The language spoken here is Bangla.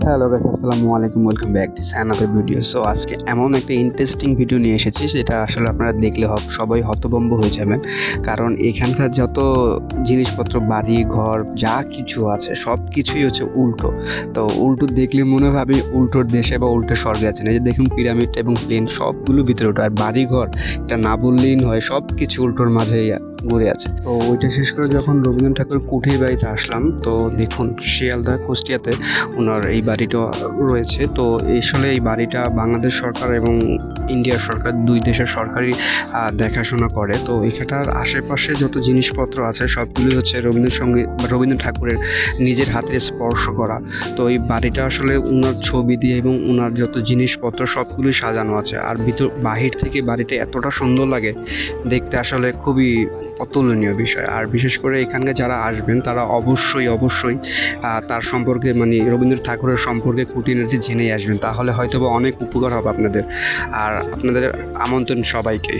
হ্যালো গাইস, আসসালামু আলাইকুম, welcome back to another video. So আজকে এমন একটা ইন্টারেস্টিং ভিডিও নিয়ে এসেছি, সেটা আসলে আপনারা দেখলে সবাই হতভম্ব হয়ে যাবেন। কারণ এখানকার যত জিনিসপত্র, বাড়ি ঘর যা কিছু আছে সব কিছুই হচ্ছে উল্টো। তো উল্টো দেখলে মনে হবে উল্টোর দেশে বা উল্টো স্বর্গে আছেন। এই যে দেখুন, পিরামিড এবং প্লেন সবগুলো ভিতরে উল্টো, আর বাড়ি ঘর এটা না বললেই নয়, সব কিছু উল্টোর মাঝেই ঘুরে আছে। তো ওইটা শেষ করে যখন রবীন্দ্রনাথ ঠাকুর কুঠির বাড়িতে আসলাম, তো দেখুন শিয়ালদা কুষ্টিয়াতে ওনার এই বাড়িটা রয়েছে। তো আসলে এই বাড়িটা বাংলাদেশ সরকার এবং ইন্ডিয়ার সরকার, দুই দেশের সরকারই দেখাশোনা করে। তো এখানটার আশেপাশে যত জিনিসপত্র আছে সবগুলি হচ্ছে রবীন্দ্র ঠাকুরের নিজের হাতের স্পর্শ করা। তো এই বাড়িটা আসলে ওনার ছবি দিয়ে এবং ওনার যত জিনিসপত্র সবগুলোই সাজানো আছে। আর বাহির থেকে বাড়িটা এতটা সুন্দর লাগে দেখতে, আসলে খুবই অতুলনীয় বিষয়। আর বিশেষ করে এখানকার যারা আসবেন তারা অবশ্যই তার সম্পর্কে, মানে রবীন্দ্রনাথ ঠাকুরের সম্পর্কে খুঁটিনাটি জেনেই আসবেন, তাহলে হয়তো বা অনেক উপকার হবে আপনাদের। আর আপনাদের আমন্ত্রণ সবাইকে।